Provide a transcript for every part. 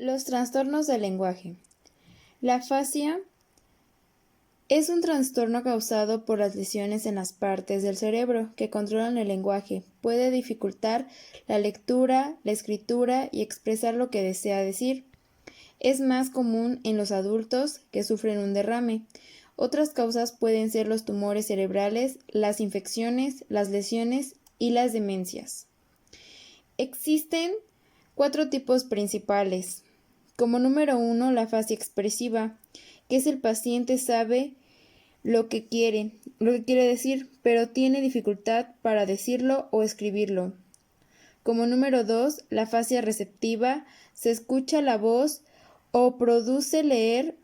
Los trastornos del lenguaje. La afasia es un trastorno causado por las lesiones en las partes del cerebro que controlan el lenguaje. Puede dificultar la lectura, la escritura y expresar lo que desea decir. Es más común en los adultos que sufren un derrame. Otras causas pueden ser los tumores cerebrales, las infecciones, las lesiones y las demencias. Existen 4 tipos principales. Como número 1, la afasia expresiva, que es el paciente sabe lo que quiere decir, pero tiene dificultad para decirlo o escribirlo. Como número 2, la afasia receptiva, se escucha la voz o puede leer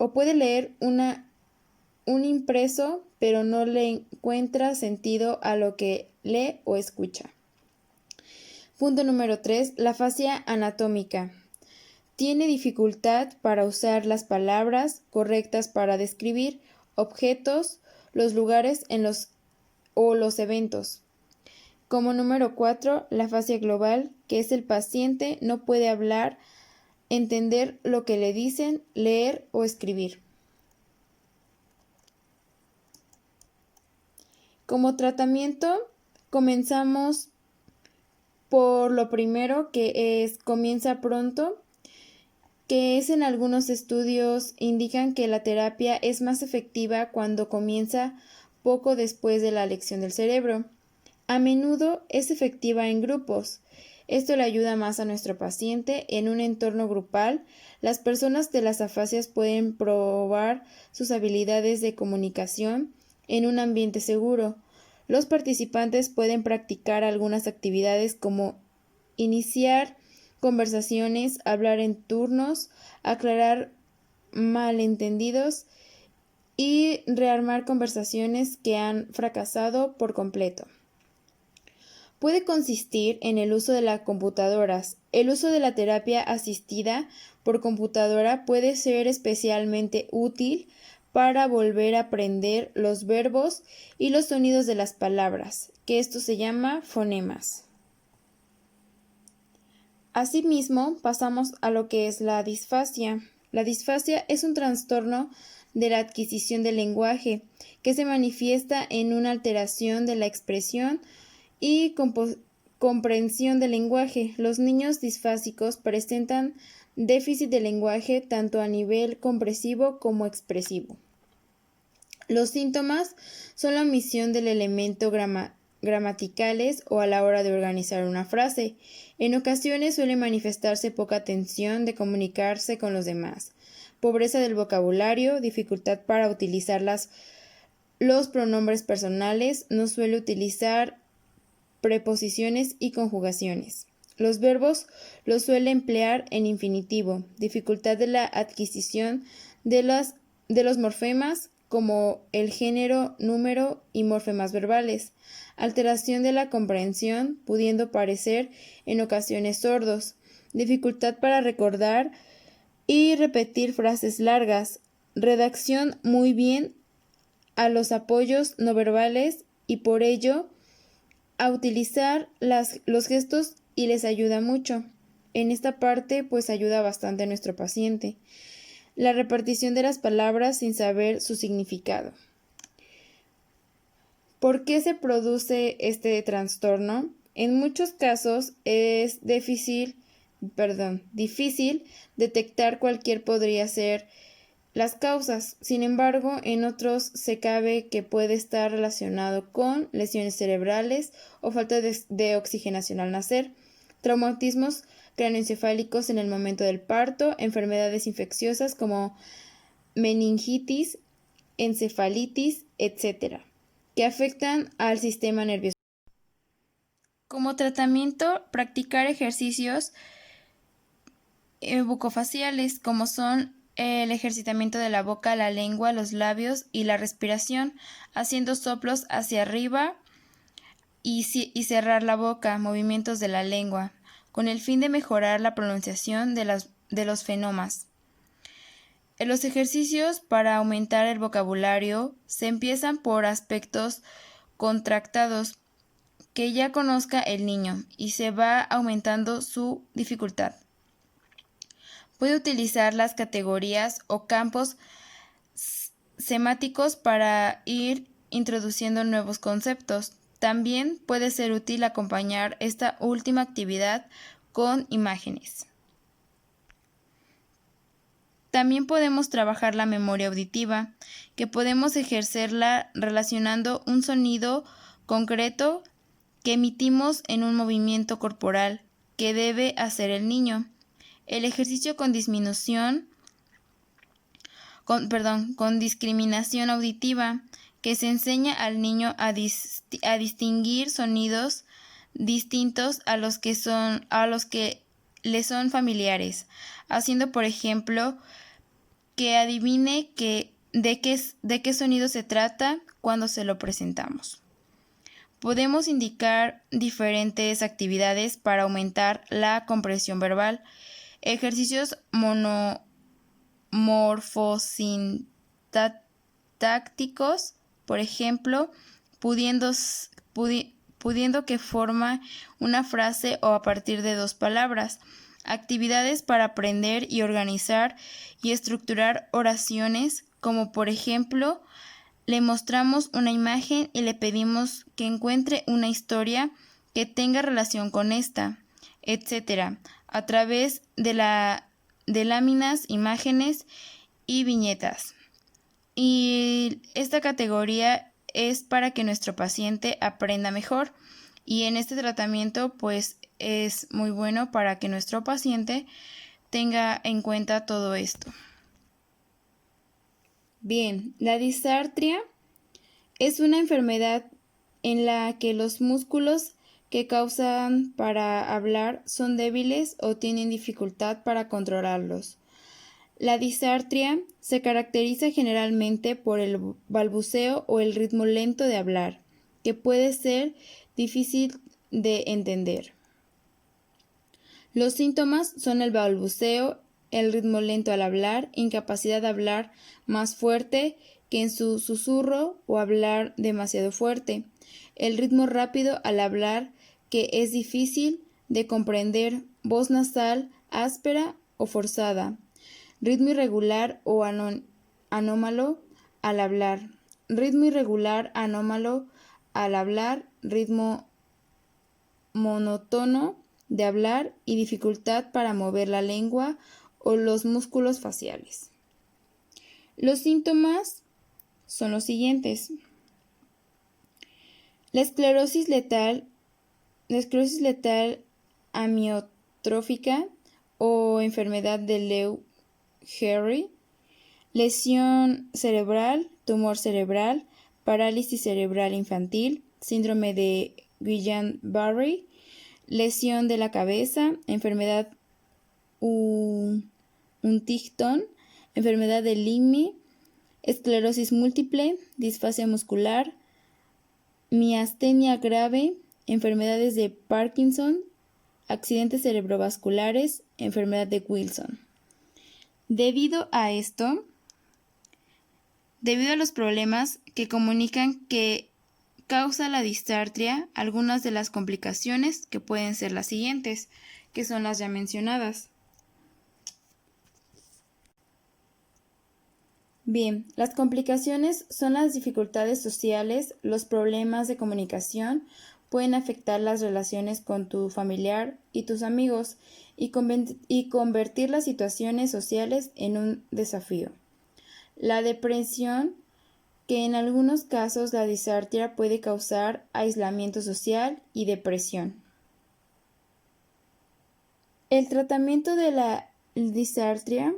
un impreso, pero no le encuentra sentido a lo que lee o escucha. Punto número 3, la afasia anatómica. Tiene dificultad para usar las palabras correctas para describir objetos, los lugares o los eventos. Como número 4, la afasia global, que es el paciente no puede hablar, entender lo que le dicen, leer o escribir. Como tratamiento, comenzamos por lo primero, que es comienza pronto, que es en algunos estudios indican que la terapia es más efectiva cuando comienza poco después de la lección del cerebro. A menudo es efectiva en grupos. Esto le ayuda más a nuestro paciente en un entorno grupal. Las personas de las afasias pueden probar sus habilidades de comunicación en un ambiente seguro. Los participantes pueden practicar algunas actividades como iniciar conversaciones, hablar en turnos, aclarar malentendidos y rearmar conversaciones que han fracasado por completo. Puede consistir en el uso de las computadoras. El uso de la terapia asistida por computadora puede ser especialmente útil para volver a aprender los verbos y los sonidos de las palabras, que esto se llama fonemas. Asimismo, pasamos a lo que es la disfasia. La disfasia es un trastorno de la adquisición del lenguaje que se manifiesta en una alteración de la expresión y comprensión del lenguaje. Los niños disfásicos presentan déficit de lenguaje tanto a nivel comprensivo como expresivo. Los síntomas son la omisión del elemento gramaticales o a la hora de organizar una frase. En ocasiones suele manifestarse poca atención de comunicarse con los demás, pobreza del vocabulario, dificultad para utilizar los pronombres personales, no suele utilizar preposiciones y conjugaciones. Los verbos los suele emplear en infinitivo, dificultad de la adquisición de los morfemas como el género, número y morfemas verbales, alteración de la comprensión, pudiendo parecer en ocasiones sordos, dificultad para recordar y repetir frases largas, redacción muy bien a los apoyos no verbales y por ello a utilizar los gestos y les ayuda mucho. En esta parte pues ayuda bastante a nuestro paciente. La repartición de las palabras sin saber su significado. ¿Por qué se produce este trastorno? En muchos casos es difícil detectar cualquier podría ser las causas. Sin embargo, en otros se cabe que puede estar relacionado con lesiones cerebrales o falta de oxigenación al nacer, traumatismos craneoencefálicos en el momento del parto, enfermedades infecciosas como meningitis, encefalitis, etc., que afectan al sistema nervioso. Como tratamiento, practicar ejercicios bucofaciales como son el ejercitamiento de la boca, la lengua, los labios y la respiración, haciendo soplos hacia arriba y cerrar la boca, movimientos de la lengua, con el fin de mejorar la pronunciación de los fonemas. En los ejercicios para aumentar el vocabulario se empiezan por aspectos contractados que ya conozca el niño y se va aumentando su dificultad. Puede utilizar las categorías o campos semáticos para ir introduciendo nuevos conceptos. También puede ser útil acompañar esta última actividad con imágenes. También podemos trabajar la memoria auditiva, que podemos ejercerla relacionando un sonido concreto que emitimos en un movimiento corporal que debe hacer el niño. El ejercicio con discriminación auditiva, que se enseña al niño a distinguir sonidos distintos a los que le son familiares, haciendo, por ejemplo, que adivine de qué sonido se trata cuando se lo presentamos. Podemos indicar diferentes actividades para aumentar la comprensión verbal. Ejercicios morfosintácticos, por ejemplo, pudiendo que forma una frase o a partir de dos palabras. Actividades para aprender y organizar y estructurar oraciones, como por ejemplo, le mostramos una imagen y le pedimos que encuentre una historia que tenga relación con esta, etc., a través de láminas, imágenes y viñetas. Y esta categoría es para que nuestro paciente aprenda mejor, y en este tratamiento pues es muy bueno para que nuestro paciente tenga en cuenta todo esto. Bien, la disartria es una enfermedad en la que los músculos que causan para hablar son débiles o tienen dificultad para controlarlos. La disartria se caracteriza generalmente por el balbuceo o el ritmo lento de hablar, que puede ser difícil de entender. Los síntomas son el balbuceo, el ritmo lento al hablar, incapacidad de hablar más fuerte que en su susurro o hablar demasiado fuerte, el ritmo rápido al hablar que es difícil de comprender, voz nasal, áspera o forzada, ritmo irregular o anómalo al hablar, ritmo irregular anómalo al hablar, ritmo monótono de hablar y dificultad para mover la lengua o los músculos faciales. Los síntomas son los siguientes. La esclerosis letal amiotrófica o enfermedad de Leu Gehrig, lesión cerebral, tumor cerebral, parálisis cerebral infantil, síndrome de Guillain-Barré, lesión de la cabeza, enfermedad Huntington, enfermedad de Lyme, esclerosis múltiple, disfasia muscular, miastenia grave, enfermedades de Parkinson, accidentes cerebrovasculares, enfermedad de Wilson. Debido a los problemas que comunican que causa la disartria, algunas de las complicaciones que pueden ser las siguientes, que son las ya mencionadas. Bien, las complicaciones son las dificultades sociales, los problemas de comunicación, pueden afectar las relaciones con tu familiar y tus amigos y convertir las situaciones sociales en un desafío. La depresión, que en algunos casos la disartria puede causar aislamiento social y depresión. El tratamiento de la disartria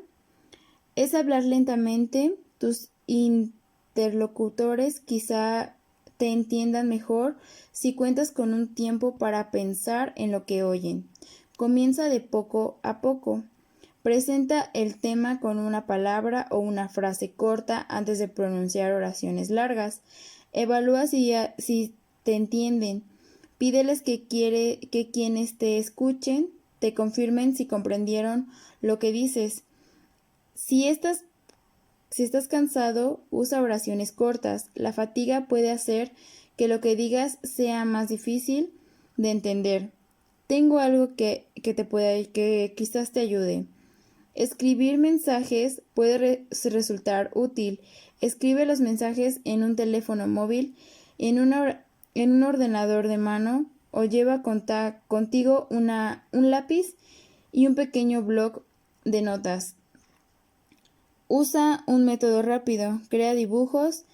es hablar lentamente. Tus interlocutores quizá te entiendan mejor si cuentas con un tiempo para pensar en lo que oyen. Comienza de poco a poco. Presenta el tema con una palabra o una frase corta antes de pronunciar oraciones largas. Evalúa si te entienden. Pídeles que quienes te escuchen te confirmen si comprendieron lo que dices. Si estás cansado, usa oraciones cortas. La fatiga puede hacer que lo que digas sea más difícil de entender. Tengo algo que quizás te ayude. Escribir mensajes puede resultar útil. Escribe los mensajes en un teléfono móvil, en un ordenador de mano o lleva contigo un lápiz y un pequeño bloc de notas. Usa un método rápido, crea dibujos,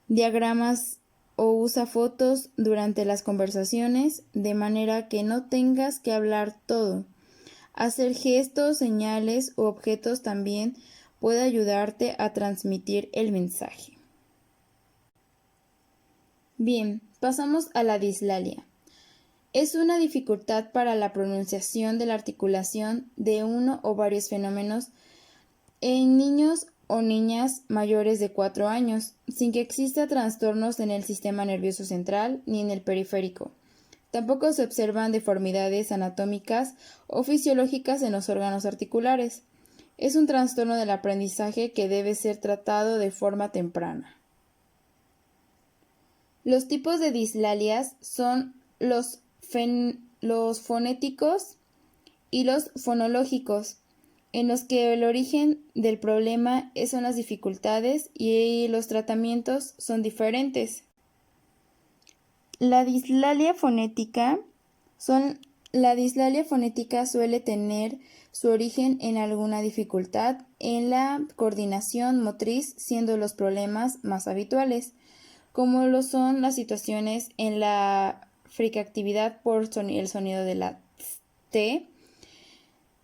diagramas o usa fotos durante las conversaciones de manera que no tengas que hablar todo. Hacer gestos, señales u objetos también puede ayudarte a transmitir el mensaje. Bien, pasamos a la dislalia. Es una dificultad para la pronunciación de la articulación de uno o varios fenómenos en niños o niñas mayores de 4 años, sin que exista trastornos en el sistema nervioso central ni en el periférico. Tampoco se observan deformidades anatómicas o fisiológicas en los órganos articulares. Es un trastorno del aprendizaje que debe ser tratado de forma temprana. Los tipos de dislalias son los fonéticos y los fonológicos, en los que el origen del problema son las dificultades y los tratamientos son diferentes. La dislalia fonética suele tener su origen en alguna dificultad en la coordinación motriz, siendo los problemas más habituales, como lo son las situaciones en la fricatividad por el sonido de la T,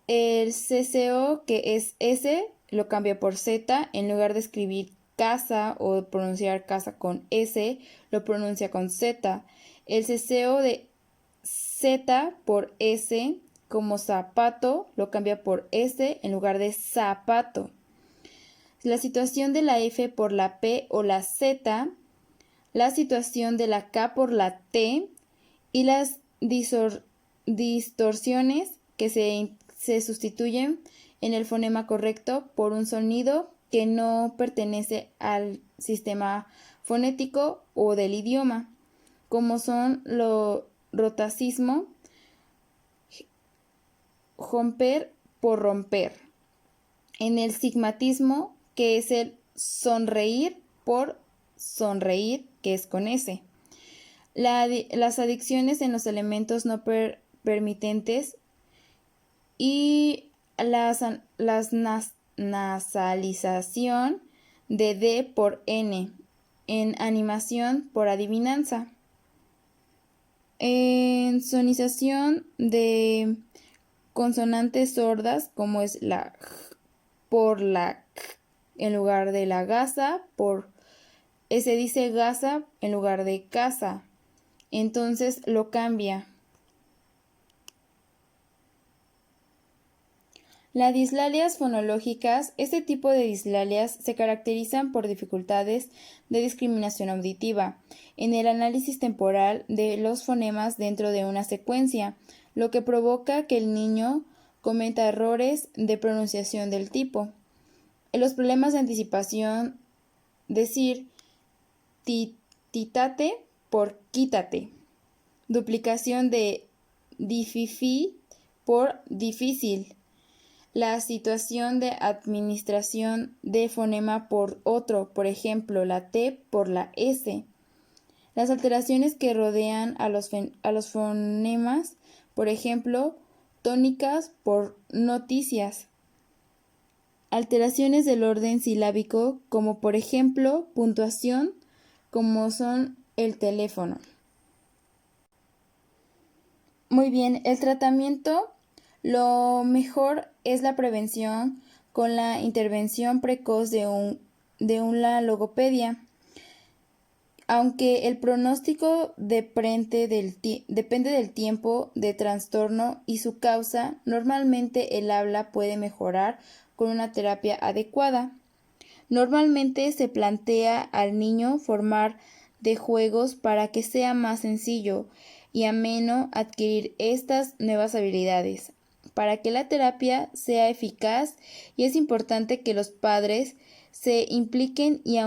el CCO, que es S, lo cambia por Z, en lugar de escribir casa o pronunciar casa con S, lo pronuncia con Z. El ceseo de Z por S, como zapato, lo cambia por S en lugar de zapato. La situación de la F por la P o la Z, la situación de la K por la T y las distorsiones que se sustituyen en el fonema correcto por un sonido que no pertenece al sistema fonético o del idioma, como son lo rotacismo, romper por romper. En el sigmatismo, que es el sonreír por sonreír, que es con S. Las adicciones en los elementos no permitentes y las nasalización de D por N, en animación por adivinanza. En sonización de consonantes sordas, como es la J por la K en lugar de la gasa, se dice gasa en lugar de casa, entonces lo cambia. Las dislalias fonológicas. Este tipo de dislalias se caracterizan por dificultades de discriminación auditiva en el análisis temporal de los fonemas dentro de una secuencia, lo que provoca que el niño cometa errores de pronunciación del tipo. Los problemas de anticipación, decir titate por quítate. Duplicación de difícil por difícil. La situación de administración de fonema por otro, por ejemplo, la T por la S. Las alteraciones que rodean a los fonemas, por ejemplo, tónicas por noticias. Alteraciones del orden silábico, como por ejemplo, puntuación, como son el teléfono. Muy bien, el tratamiento, lo mejor es la prevención con la intervención precoz de la logopedia. Aunque el pronóstico depende del tiempo de trastorno y su causa, normalmente el habla puede mejorar con una terapia adecuada. Normalmente se plantea al niño formar de juegos para que sea más sencillo y ameno adquirir estas nuevas habilidades. Para que la terapia sea eficaz, y es importante que los padres se impliquen y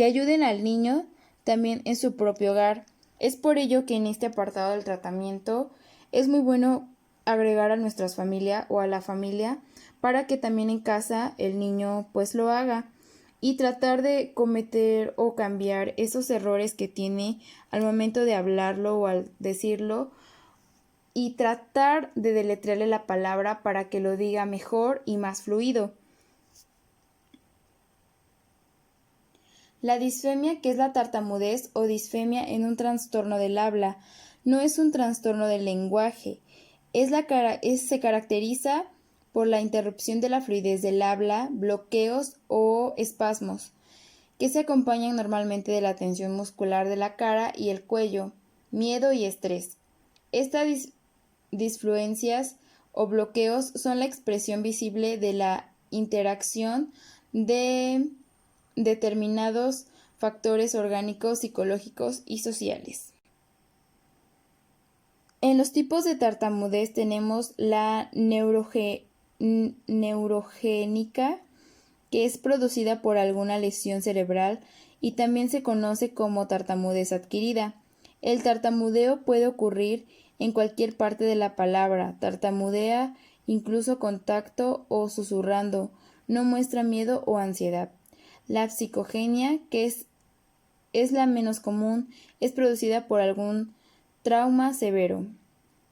ayuden al niño también en su propio hogar. Es por ello que en este apartado del tratamiento es muy bueno agregar a nuestra familia o a la familia para que también en casa el niño pues lo haga y tratar de cometer o cambiar esos errores que tiene al momento de hablarlo o al decirlo y tratar de deletrearle la palabra para que lo diga mejor y más fluido. La disfemia, que es la tartamudez o disfemia en un trastorno del habla, no es un trastorno del lenguaje, se caracteriza por la interrupción de la fluidez del habla, bloqueos o espasmos, que se acompañan normalmente de la tensión muscular de la cara y el cuello, miedo y estrés. Estas disfluencias o bloqueos son la expresión visible de la interacción de determinados factores orgánicos, psicológicos y sociales. En los tipos de tartamudez tenemos la neurogénica, que es producida por alguna lesión cerebral y también se conoce como tartamudez adquirida. El tartamudeo puede ocurrir en cualquier parte de la palabra, tartamudea incluso con tacto o susurrando, no muestra miedo o ansiedad. La psicogenia, que es la menos común, es producida por algún trauma severo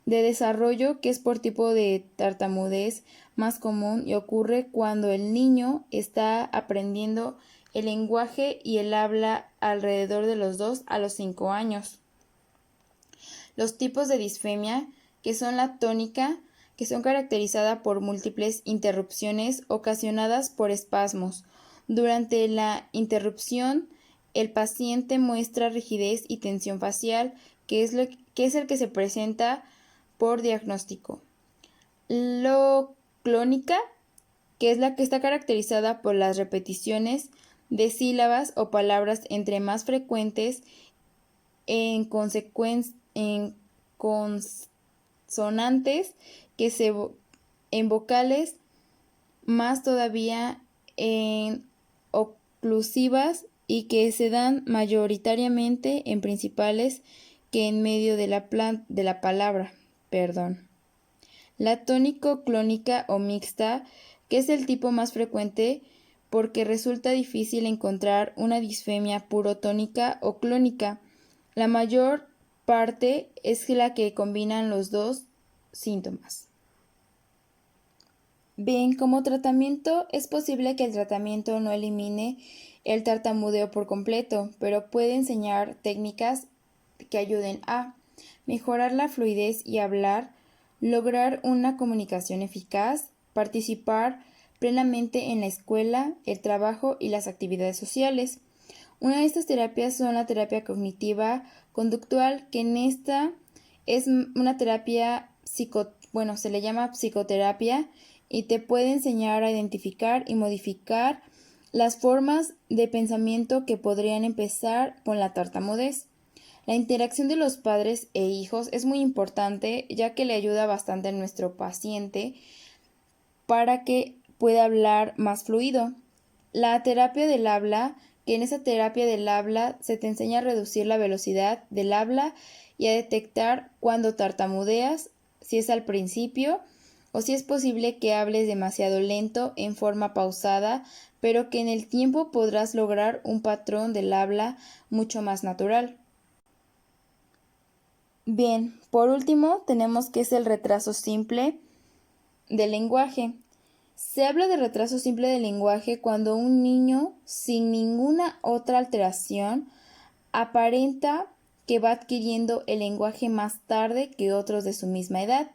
de desarrollo, que es por tipo de tartamudez más común y ocurre cuando el niño está aprendiendo el lenguaje y el habla alrededor de los 2 a los 5 años. Los tipos de disfemia, que son la tónica, que son caracterizadas por múltiples interrupciones ocasionadas por espasmos. Durante la interrupción, el paciente muestra rigidez y tensión facial, que es el que se presenta por diagnóstico. Lo clónica, que es la que está caracterizada por las repeticiones de sílabas o palabras entre más frecuentes en consonantes en vocales, más todavía en oclusivas y que se dan mayoritariamente en principales que en medio de la palabra. La tónico-clónica o mixta, que es el tipo más frecuente porque resulta difícil encontrar una disfemia purotónica o clónica. La mayor parte es la que combinan los dos síntomas. Bien, como tratamiento, es posible que el tratamiento no elimine el tartamudeo por completo, pero puede enseñar técnicas que ayuden a mejorar la fluidez y hablar, lograr una comunicación eficaz, participar plenamente en la escuela, el trabajo y las actividades sociales. Una de estas terapias son la terapia cognitiva conductual, que en esta es una terapia se le llama psicoterapia y te puede enseñar a identificar y modificar las formas de pensamiento que podrían empezar con la tartamudez. La interacción de los padres e hijos es muy importante, ya que le ayuda bastante a nuestro paciente para que pueda hablar más fluido. La terapia del habla, que en esa terapia del habla se te enseña a reducir la velocidad del habla y a detectar cuando tartamudeas, si es al principio o si es posible que hables demasiado lento en forma pausada, pero que en el tiempo podrás lograr un patrón del habla mucho más natural. Bien, por último tenemos que es el retraso simple del lenguaje. Se habla de retraso simple del lenguaje cuando un niño sin ninguna otra alteración aparenta que va adquiriendo el lenguaje más tarde que otros de su misma edad.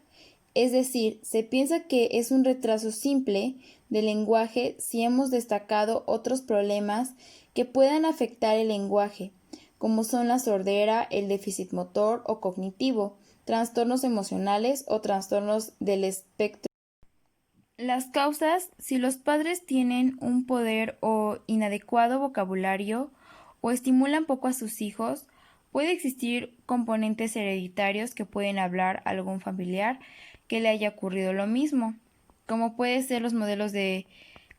Es decir, se piensa que es un retraso simple del lenguaje si hemos destacado otros problemas que puedan afectar el lenguaje, como son la sordera, el déficit motor o cognitivo, trastornos emocionales o trastornos del espectro. Las causas: si los padres tienen un poder o inadecuado vocabulario o estimulan poco a sus hijos, puede existir componentes hereditarios que pueden hablar a algún familiar que le haya ocurrido lo mismo, como puede ser los modelos de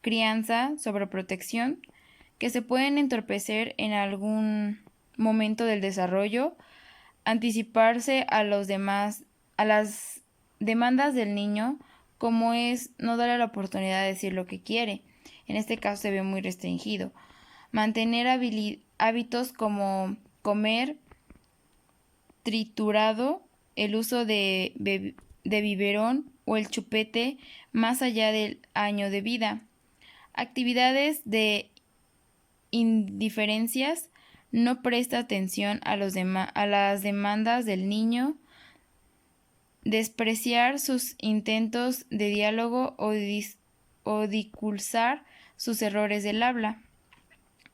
crianza, sobreprotección, que se pueden entorpecer en algún momento del desarrollo, anticiparse a los demás, a las demandas del niño, como es no darle la oportunidad de decir lo que quiere. En este caso se ve muy restringido. Mantener hábitos como comer triturado, el uso de biberón o el chupete más allá del año de vida. Actividades de indiferencias, no presta atención a las demandas del niño, despreciar sus intentos de diálogo o disculpar sus errores del habla.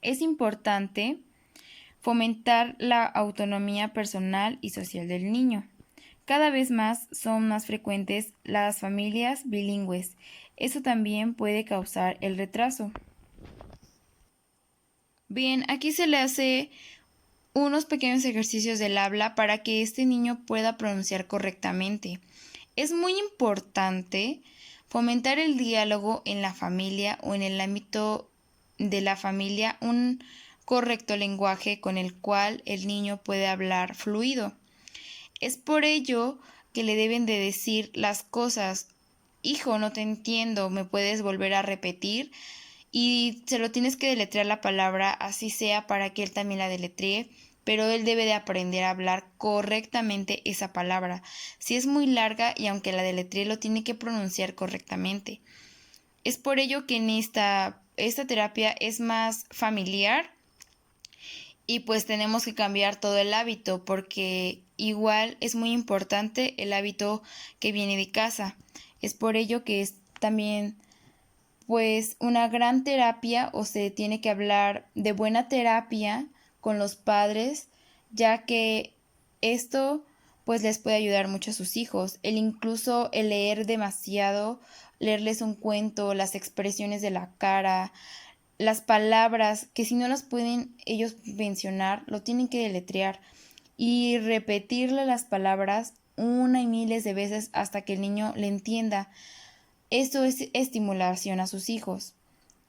Es importante fomentar la autonomía personal y social del niño. Cada vez más son más frecuentes las familias bilingües. Eso también puede causar el retraso. Bien, aquí se le hace unos pequeños ejercicios del habla para que este niño pueda pronunciar correctamente. Es muy importante fomentar el diálogo en la familia o en el ámbito de la familia, un correcto lenguaje con el cual el niño puede hablar fluido. Es por ello que le deben de decir las cosas: hijo, no te entiendo, ¿me puedes volver a repetir? Y se lo tienes que deletrear la palabra, así sea para que él también la deletree, pero él debe de aprender a hablar correctamente esa palabra. Si es muy larga y aunque la deletree, lo tiene que pronunciar correctamente. Es por ello que en esta terapia es más familiar y pues tenemos que cambiar todo el hábito, porque igual es muy importante el hábito que viene de casa. Es por ello que es también pues una gran terapia, o se tiene que hablar de buena terapia con los padres, ya que esto pues les puede ayudar mucho a sus hijos. Incluso el leer demasiado, leerles un cuento, las expresiones de la cara, las palabras, que si no las pueden ellos mencionar, lo tienen que deletrear y repetirle las palabras una y miles de veces hasta que el niño le entienda. Esto es estimulación a sus hijos.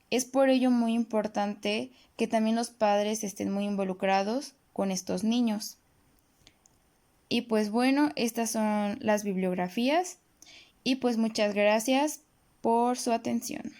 Es por ello muy importante que también los padres estén muy involucrados con estos niños. Y pues bueno, estas son las bibliografías y pues muchas gracias por su atención.